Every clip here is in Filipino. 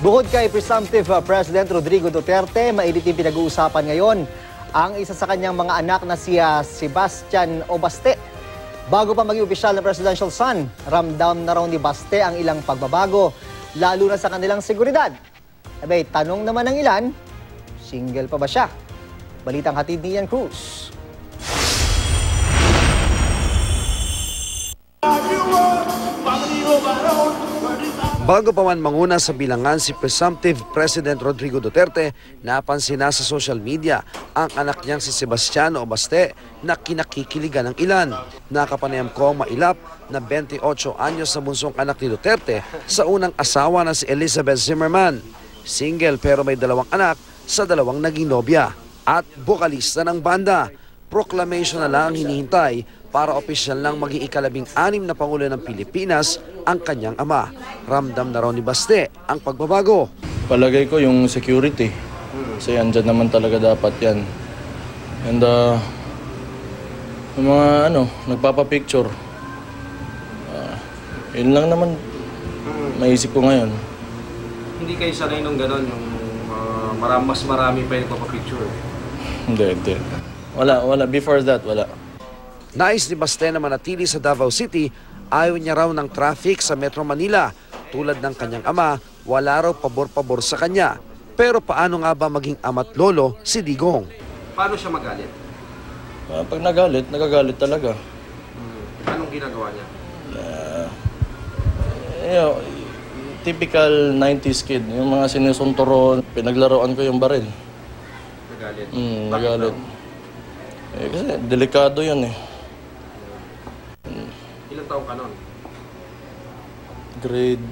Bukod kay presumptive President Rodrigo Duterte, mainit din pinag-uusapan ngayon ang isa sa kanyang mga anak na si Sebastian o Baste. Bago pa maging opisyal na presidential son, ramdam na raw ni Baste ang ilang pagbabago, lalo na sa kanilang seguridad. Abay, tanong naman ng ilan, single pa ba siya? Balitang hatid ni Ian Cruz. Bago pa man manguna sa bilangan si presumptive President Rodrigo Duterte, napansin na sa social media ang anak niyang si Sebastian o Baste na kinakikiligan ng ilan. Nakapanayam ko ang mailap na 28 anyos na bunsong anak ni Duterte sa unang asawa na si Elizabeth Zimmerman. Single pero may dalawang anak sa dalawang naging nobya at bokalista ng banda. Proclamation na lang ang hinihintay para opisyal lang maging ika-16 na Pangulo ng Pilipinas ang kanyang ama. Ramdam na raw ni Baste ang pagbabago. Palagay ko yung security. Kasi andyan naman talaga dapat yan. And yung mga nagpapapicture. Yun lang naman maisip ko ngayon. Hindi kayo sanay nung gano'n, yung mas marami pa yung nagpapapicture? Hindi. Wala. Before that, wala. Nais ni Baste na manatili sa Davao City, ayaw niya raw ng traffic sa Metro Manila. Tulad ng kanyang ama, wala raw pabor-pabor sa kanya. Pero paano nga ba maging ama't lolo si Digong? Paano siya magalit? Pag nagagalit talaga. Anong ginagawa niya? Typical 90s kid. Yung mga sinusunturon, pinaglaruan ko yung baril. Nagalit? Nagalit. Kasi delikado yun eh. Ilang taong ka nun? Grade,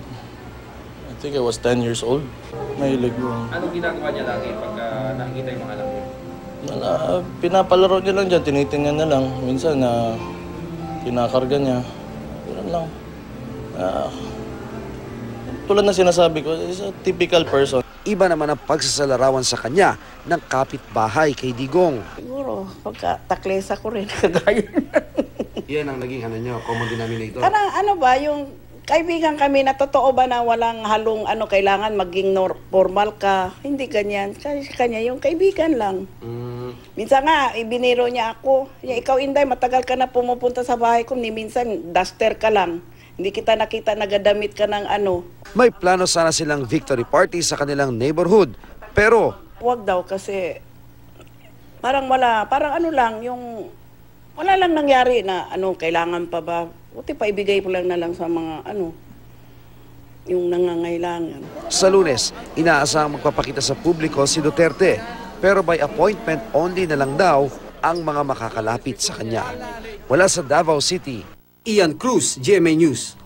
I think I was 10 years old. Mahilig mo. Anong ginagawa niya lagi pag nakikita yung mga anak niya? Pinapalaro niya lang dyan, tinitingnan niya lang. Minsan kinakarga niya. Ganun lang. Tulad na sinasabi ko, is a typical person. Iba naman ang pagsasalarawan sa kanya ng kapitbahay kay Digong. Siguro, pagka-taklesa ko rin, kagaya. Yan ang naging common denominator. Yung kaibigan kami na totoo ba na walang halong kailangan maging formal ka? Hindi ganyan. Kasi kanya yung kaibigan lang. Minsan nga, ibiniro niya ako. Ikaw, Inday, matagal ka na pumupunta sa bahay ko. Minsan, duster ka lang. Hindi kita nakita nagadamit ka ng May plano sana silang victory party sa kanilang neighborhood. Pero huwag daw kasi parang wala, wala lang nangyari na kailangan pa ba. Buti pa ibigay po lang na lang sa mga yung nangangailangan. Sa Lunes, inaasahang magpapakita sa publiko si Duterte. Pero by appointment only na lang daw ang mga makakalapit sa kanya. Wala sa Davao City, Ian Cruz, GMA News.